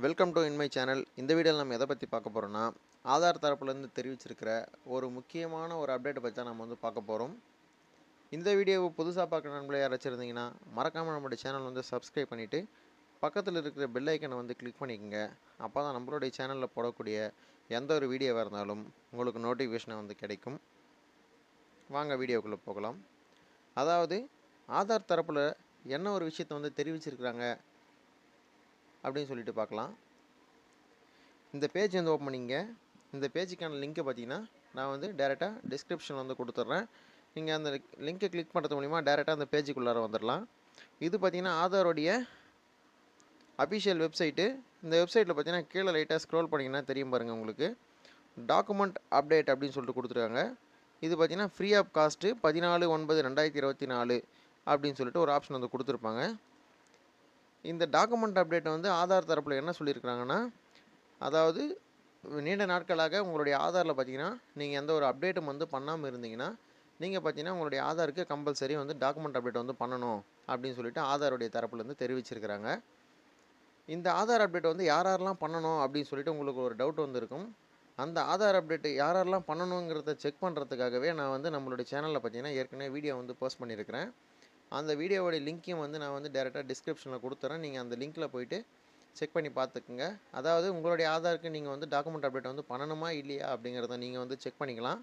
Welcome to in my channel. இந்த வீடியோவில் நம்ம எதை பற்றி பார்க்க போகிறோம்னா, ஆதார் தரப்புலேருந்து தெரிவிச்சிருக்கிற ஒரு முக்கியமான ஒரு அப்டேட்டை பற்றி தான் நம்ம பார்க்க போகிறோம். இந்த வீடியோவை புதுசாக பார்க்குற நண்பர்களே யாராச்சும் இருந்தீங்கன்னா மறக்காமல் நம்மளுடைய சேனல் சப்ஸ்கிரைப் பண்ணிவிட்டு பக்கத்தில் இருக்கிற பெல் ஐக்கனை கிளிக் பண்ணிக்கோங்க. அப்போ தான் நம்மளுடைய சேனலில் போடக்கூடிய எந்த ஒரு வீடியோவாக இருந்தாலும் உங்களுக்கு நோட்டிஃபிகேஷனை கிடைக்கும். வாங்க வீடியோக்குள்ளே போகலாம். அதாவது ஆதார் தரப்பில் என்ன ஒரு விஷயத்தை தெரிவிச்சிருக்கிறாங்க அப்படின்னு சொல்லிட்டு பார்க்கலாம். இந்த பேஜ் ஓப்பன் பண்ணிங்க. இந்த பேஜுக்கான லிங்க்கை பார்த்தீங்கன்னா நான் டேரெக்டாக டிஸ்கிரிப்ஷனில் கொடுத்துட்றேன். நீங்கள் அந்த லிங்க்கை கிளிக் பண்ணுறது மூலிமா டேரெக்டாக அந்த பேஜுக்குள்ளார வந்துடலாம். இது பார்த்தீங்கன்னா ஆதாரோடைய அஃபிஷியல் வெப்சைட்டு. இந்த வெப்சைட்டில் பார்த்தீங்கன்னா கீழே லைட்டாக ஸ்க்ரோல் பண்ணிங்கன்னா தெரியும் பாருங்கள், உங்களுக்கு டாக்குமெண்ட் அப்டேட் அப்படின்னு சொல்லிட்டு கொடுத்துருக்காங்க. இது பார்த்தீங்கன்னா ஃப்ரீ ஆஃப் காஸ்ட்டு 14/9/2024 அப்படின்னு சொல்லிட்டு ஒரு ஆப்ஷன் கொடுத்துருப்பாங்க. இந்த டாக்குமெண்ட் அப்டேட் ஆதார் தரப்பில் என்ன சொல்லியிருக்கிறாங்கன்னா, அதாவது நீண்ட நாட்களாக உங்களுடைய ஆதாரில் பார்த்தீங்கன்னா நீங்கள் எந்த ஒரு அப்டேட்டும் பண்ணாமல் இருந்தீங்கன்னா நீங்கள் பார்த்தீங்கன்னா உங்களுடைய ஆதாருக்கு கம்பல்சரி டாக்குமெண்ட் அப்டேட் பண்ணணும் அப்படின்னு சொல்லிட்டு ஆதாருடைய தரப்புலேருந்து தெரிவிச்சிருக்கிறாங்க. இந்த ஆதார் அப்டேட் யாரெல்லாம் பண்ணணும் அப்படின்னு சொல்லிட்டு உங்களுக்கு ஒரு டவுட் இருக்கும். அந்த ஆதார் அப்டேட் யாரெல்லாம் பண்ணணுங்கிறத செக் பண்ணுறதுக்காகவே நான் நம்மளுடைய சேனலில் பார்த்தீங்கன்னா ஏற்கனவே வீடியோ போஸ்ட் பண்ணியிருக்கிறேன். அந்த வீடியோவோடைய லிங்க்கையும் நான் டேரெக்டாக டிஸ்கிரிப்ஷனில் கொடுத்துறேன். நீங்கள் அந்த லிங்க்கில் போய்ட்டு செக் பண்ணி பார்த்துக்குங்க. அதாவது உங்களுடைய ஆதாருக்கு நீங்கள் டாக்குமெண்ட் அப்டேட் பண்ணணுமா இல்லையா அப்படிங்கிறத நீங்கள் செக் பண்ணிக்கலாம்.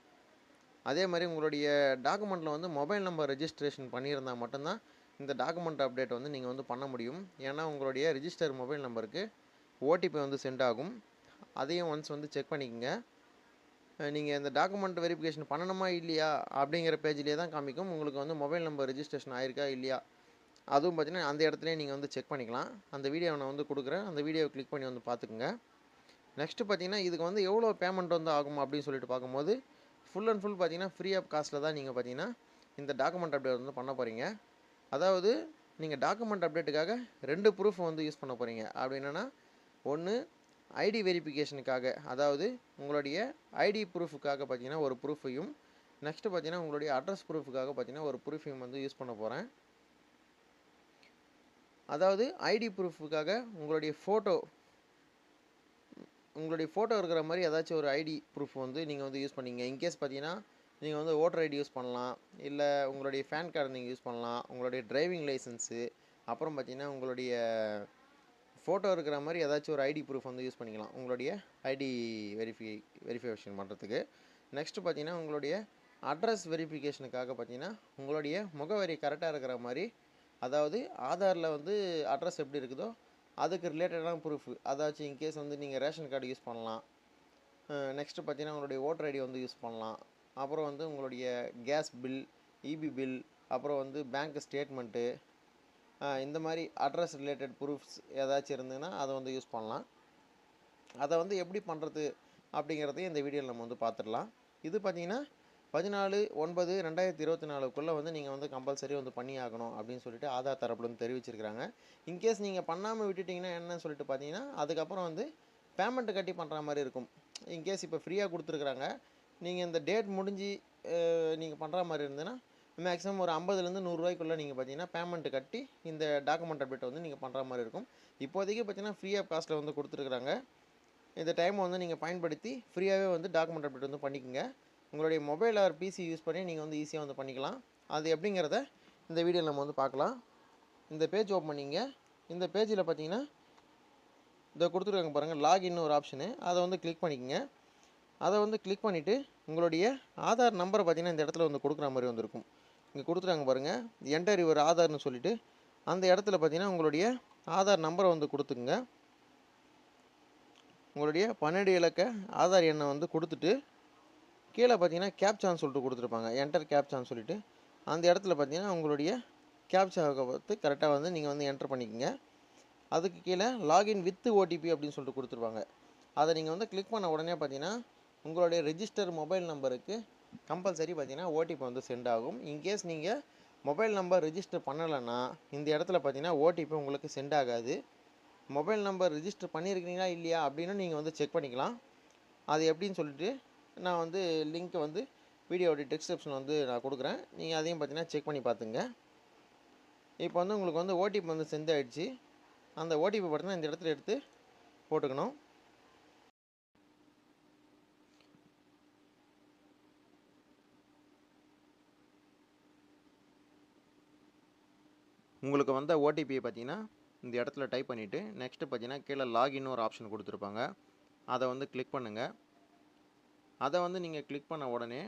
அதே மாதிரி உங்களுடைய டாக்குமெண்ட்டில் மொபைல் நம்பர் ரெஜிஸ்ட்ரேஷன் பண்ணியிருந்தால் மட்டும்தான் இந்த டாக்குமெண்ட் அப்டேட் நீங்கள் பண்ண முடியும். ஏன்னா உங்களுடைய ரிஜிஸ்டர் மொபைல் நம்பருக்கு ஓடிபி சென்ட் ஆகும். அதையும் ஒன்ஸ் செக் பண்ணிக்கோங்க. நீங்கள் இந்த டாக்குமெண்ட் வெரிஃபிகேஷன் பண்ணணுமா இல்லையா அப்படிங்கிற பேஜ்லேயே தான் காமிக்கும் உங்களுக்கு மொபைல் நம்பர் ரெஜிஸ்ட்ரேஷன் ஆயிருக்கா இல்லையா. அதுவும் பார்த்தீங்கன்னா அந்த இடத்துலையே நீங்கள் செக் பண்ணிக்கலாம். அந்த வீடியோவை நான் கொடுக்குறேன். அந்த வீடியோவை கிளிக் பண்ணி பார்த்துக்குங்க. நெக்ஸ்ட்டு பார்த்தீங்கன்னா இதுக்கு எவ்வளோ பேமெண்ட் ஆகும் அப்படின்னு சொல்லிட்டு பார்க்கும்போது ஃபுல் அண்ட் ஃபுல் பார்த்தீங்கன்னா ஃப்ரீ ஆஃப் காஸ்ட்டில் தான் நீங்கள் பார்த்தீங்கன்னா இந்த டாக்குமெண்ட் அப்டேட் பண்ண போகிறீங்க. அதாவது நீங்கள் டாக்குமெண்ட் அப்டேட்டுக்காக 2 ப்ரூஃப் யூஸ் பண்ண போகிறீங்க. அப்படி என்னென்னா, ஒன்று ஐடி வெரிஃபிகேஷனுக்காக, அதாவது உங்களுடைய ஐடி ப்ரூஃபுக்காக பார்த்தீங்கன்னா ஒரு ப்ரூஃபையும், நெக்ஸ்ட்டு பார்த்தீங்கன்னா உங்களுடைய அட்ரஸ் ப்ரூஃபுக்காக பார்த்தீங்கன்னா ஒரு ப்ரூஃபையும் யூஸ் பண்ண போகிறேன். அதாவது ஐடி ப்ரூஃபுக்காக உங்களுடைய ஃபோட்டோ இருக்கிற மாதிரி ஏதாச்சும் ஒரு ஐடி ப்ரூஃப் நீங்கள் யூஸ் பண்ணிங்க. இன்கேஸ் பார்த்தீங்கன்னா நீங்கள் ஓட்டர் ஐடி யூஸ் பண்ணலாம், இல்லை உங்களுடைய பேன் கார்டு நீங்கள் யூஸ் பண்ணலாம், உங்களுடைய டிரைவிங் லைசன்ஸு, அப்புறம் பார்த்தீங்கன்னா உங்களுடைய ஃபோட்டோ இருக்கிற மாதிரி ஏதாச்சும் ஒரு ஐடி ப்ரூஃப் யூஸ் பண்ணிக்கலாம் உங்களுடைய ஐடி வெரிஃபிகேஷன் பண்ணுறதுக்கு. நெக்ஸ்ட்டு பார்த்தீங்கன்னா உங்களுடைய அட்ரஸ் வெரிஃபிகேஷனுக்காக பார்த்தீங்கன்னா உங்களுடைய முகவரி கரெக்டாக இருக்கிற மாதிரி, அதாவது ஆதாரில் அட்ரஸ் எப்படி இருக்குதோ அதுக்கு ரிலேட்டடான ப்ரூஃப், அதாச்சும் இன்கேஸ் நீங்கள் ரேஷன் கார்டு யூஸ் பண்ணலாம். நெக்ஸ்ட்டு பார்த்தீங்கன்னா உங்களுடைய ஓட்டர் ஐடி யூஸ் பண்ணலாம். அப்புறம் உங்களுடைய கேஸ் பில், இபி பில், அப்புறம் பேங்க் ஸ்டேட்மெண்ட்டு, இந்த மாதிரி அட்ரஸ் ரிலேட்டட் ப்ரூஃப்ஸ் ஏதாச்சும் இருந்ததுன்னா அதை யூஸ் பண்ணலாம். அதை எப்படி பண்ணுறது அப்படிங்கிறதையும் இந்த வீடியோவில் நம்ம பார்த்துடலாம். இது பார்த்தீங்கன்னா 14/9/2024 நீங்கள் கம்பல்சரி பண்ணி ஆகணும் அப்படின்னு சொல்லிட்டு ஆதார் தரப்புல தெரிவிச்சிருக்கிறாங்க. இன்கேஸ் நீங்கள் பண்ணாமல் விட்டுட்டிங்கன்னா என்னன்னு சொல்லிட்டு பார்த்தீங்கன்னா அதுக்கப்புறம் பேமெண்ட்டு கட்டி பண்ணுற மாதிரி இருக்கும். இன்கேஸ் இப்போ ஃப்ரீயாக கொடுத்துருக்குறாங்க, நீங்கள் இந்த டேட் முடிஞ்சு நீங்கள் பண்ணுற மாதிரி இருந்ததுன்னா மேக்ஸிமம் ஒரு 50லேருந்து 100 ரூபாய்க்குள்ளே நீங்கள் பார்த்தீங்கன்னா பேமெண்ட்டு கட்டி இந்த டாக்குமெண்ட் அப்டேட் நீங்கள் பண்ணுற மாதிரி இருக்கும். இப்போதைக்கு பார்த்தீங்கன்னா ஃப்ரீ ஆஃப் காஸ்ட்டில் கொடுத்துருக்குறாங்க. இந்த டைமை நீங்கள் பயன்படுத்தி ஃப்ரீயாகவே டாக்குமெண்ட் அப்டேட் பண்ணிக்கோங்க. உங்களுடைய மொபைல் ஆர் பிசி யூஸ் பண்ணி நீங்கள் ஈஸியாக பண்ணிக்கலாம். அது எப்படிங்கிறத இந்த வீடியோவில் நம்ம பார்க்கலாம். இந்த பேஜ் ஓப்பன் பண்ணிங்க. இந்த பேஜில் பார்த்தீங்கன்னா இதை கொடுத்துருக்காங்க பாருங்கள், லாகின்னு ஒரு ஆப்ஷனு. அதை கிளிக் பண்ணிக்கோங்க. அதை கிளிக் பண்ணிவிட்டு உங்களுடைய ஆதார் நம்பரை பார்த்தீங்கன்னா இந்த இடத்துல கொடுக்குற மாதிரி இருக்கும். இங்கே கொடுத்துருக்காங்க பாருங்கள், என்டர் யுவர் ஆதார்னு சொல்லிவிட்டு அந்த இடத்துல பார்த்தீங்கன்னா உங்களுடைய ஆதார் நம்பரை கொடுத்துக்குங்க. உங்களுடைய 12 இலக்க ஆதார் எண்ணை கொடுத்துட்டு கீழே பார்த்தீங்கன்னா கேப்சான்னு சொல்லிட்டு கொடுத்துருப்பாங்க, என்டர் கேப்சான்னு சொல்லிவிட்டு அந்த இடத்துல பார்த்தீங்கன்னா உங்களுடைய கேப்சாவை பார்த்து கரெக்டாக நீங்கள் என்டர் பண்ணிக்கோங்க. அதுக்கு கீழே லாகின் வித் ஓடிபி அப்படின்னு சொல்லிட்டு கொடுத்துருப்பாங்க. அதை நீங்கள் கிளிக் பண்ண உடனே பார்த்தீங்கன்னா உங்களுடைய ரெஜிஸ்டர் மொபைல் நம்பருக்கு கம்பல்சரி பார்த்தீங்கன்னா ஓடிபி சென்ட் ஆகும். இன்கேஸ் நீங்கள் மொபைல் நம்பர் ரெஜிஸ்டர் பண்ணலைன்னா இந்த இடத்துல பார்த்தீங்கன்னா ஓடிபி உங்களுக்கு சென்ட் ஆகாது. மொபைல் நம்பர் ரெஜிஸ்டர் பண்ணியிருக்கீங்களா இல்லையா அப்படின்னு நீங்கள் செக் பண்ணிக்கலாம். அது எப்படின்னு சொல்லிட்டு நான் லிங்க்கை வீடியோடைய டிஸ்கிரிப்ஷன் நான் கொடுக்குறேன். நீங்கள் அதையும் பார்த்தீங்கன்னா செக் பண்ணி பார்த்துங்க. இப்போ உங்களுக்கு ஓடிபி சென்ட் ஆகிடுச்சு. அந்த ஓடிபி பார்த்தீங்கன்னா இந்த இடத்துல எடுத்து போட்டுக்கணும். உங்களுக்கு வந்த ஓடிபியை பார்த்தீங்கன்னா இந்த இடத்துல டைப் பண்ணிவிட்டு நெக்ஸ்ட்டு பார்த்தீங்கன்னா கீழே லாகின்னு ஒரு ஆப்ஷன் கொடுத்துருப்பாங்க. அதை வந்து கிளிக் பண்ணுங்கள். அதை வந்து நீங்கள் கிளிக் பண்ண உடனே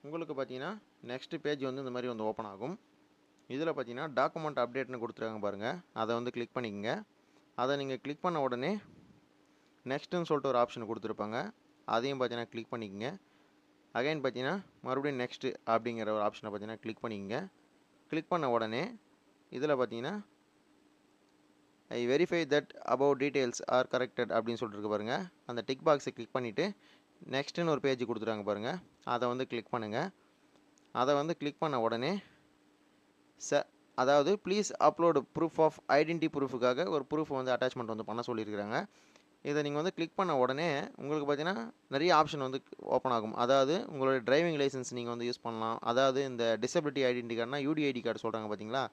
உங்களுக்கு பார்த்தீங்கன்னா நெக்ஸ்ட்டு பேஜ் வந்து இந்த மாதிரி வந்து ஓப்பன் ஆகும். இதில் பார்த்தீங்கன்னா டாக்குமெண்ட் அப்டேட்னு கொடுத்துருக்காங்க பாருங்கள், அதை வந்து கிளிக் பண்ணிக்கங்க. அதை நீங்கள் கிளிக் பண்ண உடனே நெக்ஸ்ட்டுன்னு சொல்லிட்டு ஒரு ஆப்ஷன் கொடுத்துருப்பாங்க, அதையும் பார்த்தீங்கன்னா கிளிக் பண்ணிக்கங்க. அகைன் பார்த்தீங்கன்னா மறுபடியும் நெக்ஸ்ட்டு அப்படிங்கிற ஒரு ஆப்ஷனை பார்த்தீங்கன்னா கிளிக் பண்ணிக்கங்க. கிளிக் பண்ண உடனே இதில் பார்த்தீங்கன்னா I verify that above details are corrected அப்படின்னு சொல்லிட்டு பாருங்கள். அந்த டிக் பாக்ஸை கிளிக் பண்ணிவிட்டு நெக்ஸ்ட்டுன்னு ஒரு பேஜ் கொடுத்துருக்காங்க பாருங்கள், அதை வந்து கிளிக் பண்ணுங்கள். அதை வந்து கிளிக் பண்ண உடனே அதாவது please upload proof of identity ப்ரூஃபுக்காக ஒரு ப்ரூஃப் வந்து அட்டாச்மெண்ட் வந்து பண்ண சொல்லியிருக்கிறாங்க. இதை நீங்கள் வந்து கிளிக் பண்ண உடனே உங்களுக்கு பார்த்தீங்கன்னா நிறைய ஆப்ஷன் வந்து ஓப்பன் ஆகும். அதாவது உங்களுடைய டிரைவிங் லைசன்ஸ் நீங்கள் வந்து யூஸ் பண்ணலாம். அதாவது இந்த டிசபிலிட்டி ஐடென்டி கார்டுனா யூடிஐடி கார்டு சொல்கிறாங்க பார்த்தீங்களா,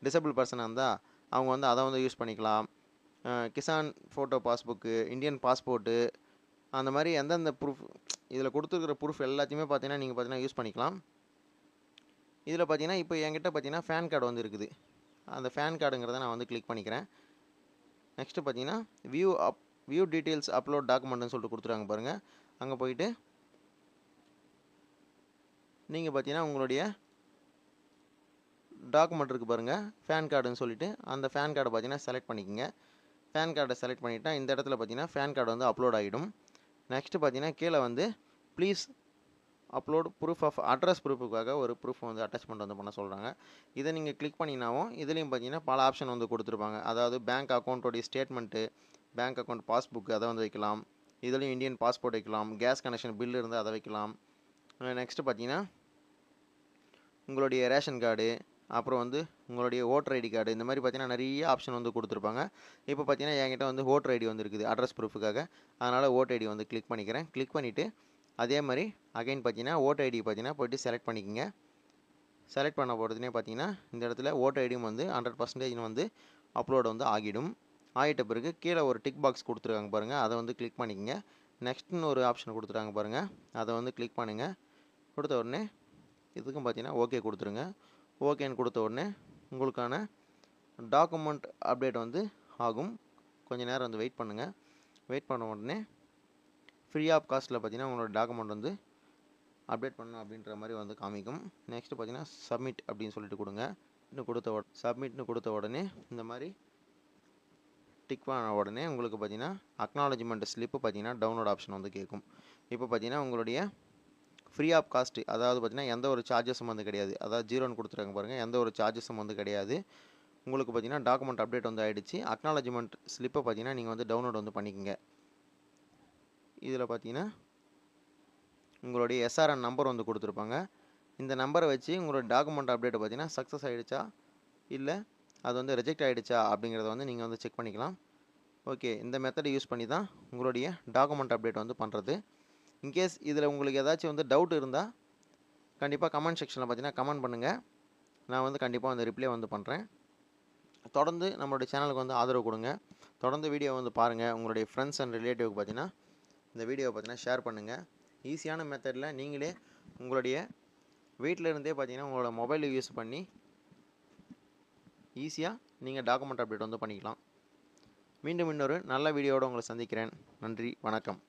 டிசபிள் பர்சனாக இருந்தால் அவங்க வந்து அதை வந்து யூஸ் பண்ணிக்கலாம். Kisan photo passbook, Indian passport, அந்த மாதிரி எந்தெந்த ப்ரூஃப் இதில் கொடுத்துருக்கிற ப்ரூஃப் எல்லாத்தையுமே பார்த்தீங்கன்னா நீங்கள் பார்த்தீங்கன்னா யூஸ் பண்ணிக்கலாம். இதில் பார்த்தீங்கன்னா இப்போ என்கிட்ட பார்த்தீங்கன்னா ஃபேன் கார்டு வந்து இருக்குது. அந்த ஃபேன் கார்டுங்கிறத நான் வந்து கிளிக் பண்ணிக்கிறேன். நெக்ஸ்ட்டு பார்த்தீங்கன்னா வியூ டீட்டெயில்ஸ் அப்லோட் டாக்குமெண்ட்னு சொல்லிட்டு கொடுத்துருக்காங்க பாருங்கள். அங்கே போயிட்டு நீங்கள் பார்த்தீங்கன்னா உங்களுடைய டாக்குமெண்ட் இருக்குது பாருங்கள், ஃபேன் கார்டுன்னு சொல்லிட்டு அந்த ஃபேன் கார்டை பார்த்தீங்கன்னா செலக்ட் பண்ணிக்கோங்க. ஃபேன் கார்டை செலக்ட் பண்ணிவிட்டா இந்த இடத்துல பார்த்தீங்கன்னா ஃபேன் கார்டு வந்து அப்லோட் ஆகிடும். நெக்ஸ்ட்டு பார்த்தீங்கன்னா கீழே வந்து please upload proof of address ப்ரூஃபுக்காக ஒரு ப்ரூஃப் வந்து அட்டாச்மெண்ட் வந்து பண்ண சொல்கிறாங்க. இதை நீங்கள் கிளிக் பண்ணினாவும் இதுலேயும் பார்த்தீங்கன்னா பல ஆப்ஷன் வந்து கொடுத்துருப்பாங்க. அதாவது பேங்க் அக்கௌண்ட்டோடைய ஸ்டேட்மெண்ட்டு, பேங்க் அக்கௌண்ட் பாஸ்புக் அதை வந்து வைக்கலாம். இதுலேயும் இந்தியன் பாஸ்போர்ட் வைக்கலாம். கேஸ் கனெக்ஷன் பில்லு இருந்தால் அதை வைக்கலாம். நெக்ஸ்ட்டு பார்த்தீங்கன்னா உங்களுடைய ரேஷன் கார்டு, அப்புறம் வந்து உங்களுடைய ஓட்டர் ஐடி கார்டு, இந்த மாதிரி பார்த்தீங்கன்னா நிறைய ஆப்ஷன் வந்து கொடுத்துருப்பாங்க. இப்போ பார்த்தீங்கன்னா என்கிட்ட வந்து ஓட்டர் ஐடி வந்து இருக்குது அட்ரஸ் ப்ரூஃபுக்காக, அதனால் ஓட்டர் ஐடி வந்து கிளிக் பண்ணிக்கிறேன். கிளிக் பண்ணிவிட்டு அதே மாதிரி அகைன் பார்த்தீங்கன்னா ஓட்டர் ஐடி பார்த்தீங்கன்னா போய்ட்டு செலக்ட் பண்ணிக்கோங்க. செலக்ட் பண்ண போகிறதுனே பார்த்தீங்கன்னா இந்த இடத்துல ஓட்டர் ஐடியும் வந்து 100% வந்து அப்லோடு வந்து ஆகிடும். ஆகிட்ட பிறகு கீழே ஒரு டிக் பாக்ஸ் கொடுத்துருக்காங்க பாருங்கள், அதை வந்து கிளிக் பண்ணிக்கோங்க. நெக்ஸ்ட்னு ஒரு ஆப்ஷன் கொடுத்துருக்காங்க பாருங்கள், அதை வந்து கிளிக் பண்ணுங்கள். கொடுத்த உடனே இதுக்கும் பார்த்தீங்கன்னா ஓகே கொடுத்துருங்க. ஓகேன்னு கொடுத்த உடனே உங்களுக்கான டாக்குமெண்ட் அப்டேட் வந்து ஆகும். கொஞ்சம் நேரம் வந்து வெயிட் பண்ணுங்கள். வெயிட் பண்ண உடனே ஃப்ரீ ஆஃப் காஸ்ட்டில் பார்த்தீங்கன்னா உங்களோட டாக்குமெண்ட் வந்து அப்டேட் பண்ணணும் அப்படின்ற மாதிரி வந்து காமிக்கும். நெக்ஸ்ட்டு பார்த்தீங்கன்னா சப்மிட் அப்படின்னு சொல்லிட்டு கொடுங்க. இன்னும் சப்மிட்னு கொடுத்த உடனே இந்த மாதிரி டிக் பண்ண உடனே உங்களுக்கு பார்த்தீங்கன்னா அக்னாலஜ்மெண்ட் ஸ்லிப்பு பார்த்தீங்கன்னா டவுன்லோட் ஆப்ஷன் வந்து கேட்கும். இப்போ பார்த்தீங்கன்னா உங்களுடைய ஃப்ரீ ஆஃப் காஸ்ட்டு, அதாவது பார்த்தீங்கன்னா எந்த ஒரு சார்ஜஸும் வந்து கிடையாது. அதாவது ஜீரோன்னு கொடுத்துருக்காங்க பாருங்கள், எந்த ஒரு சார்ஜஸும் வந்து கிடையாது. உங்களுக்கு பார்த்தீங்கன்னா டாக்குமெண்ட் அப்டேட் வந்து ஆகிடுச்சு. அக்னாலஜ்மெண்ட் ஸ்லிப்பை பார்த்தீங்கன்னா நீங்கள் வந்து டவுன்லோட் வந்து பண்ணிக்கோங்க. இதில் பார்த்தீங்கன்னா உங்களுடைய எஸ்ஆர்என் நம்பர் வந்து கொடுத்துருப்பாங்க. இந்த நம்பரை வச்சு உங்களோட டாக்குமெண்ட் அப்டேட் பார்த்தீங்கன்னா சக்ஸஸ் ஆகிடுச்சா இல்லை அது வந்து ரிஜெக்ட் ஆகிடுச்சா அப்படிங்கிறத வந்து நீங்கள் வந்து செக் பண்ணிக்கலாம். ஓகே, இந்த மெத்தடை யூஸ் பண்ணி தான் உங்களுடைய டாக்குமெண்ட் அப்டேட் வந்து பண்ணுறது. இன்கேஸ் இதில் உங்களுக்கு ஏதாச்சும் வந்து டவுட் இருந்தால் கண்டிப்பாக கமெண்ட் செக்ஷனில் பார்த்தீங்கன்னா கமெண்ட் பண்ணுங்கள். நான் வந்து கண்டிப்பாக வந்து ரிப்ளை வந்து பண்ணுறேன். தொடர்ந்து நம்மளுடைய சேனலுக்கு வந்து ஆதரவு கொடுங்க. தொடர்ந்து வீடியோ வந்து பாருங்கள். உங்களுடைய ஃப்ரெண்ட்ஸ் அண்ட் ரிலேட்டிவ்க்கு பார்த்தீங்கன்னா இந்த வீடியோவை பார்த்தீங்கன்னா ஷேர் பண்ணுங்கள். ஈஸியான மெத்தடில் நீங்களே உங்களுடைய வீட்டில் இருந்தே பார்த்தீங்கன்னா உங்களோட மொபைலை யூஸ் பண்ணி ஈஸியாக நீங்கள் டாக்குமெண்ட் அப்டேட் வந்து பண்ணிக்கலாம். மீண்டும் இன்னொரு நல்ல வீடியோவோடு உங்களை சந்திக்கிறேன். நன்றி, வணக்கம்.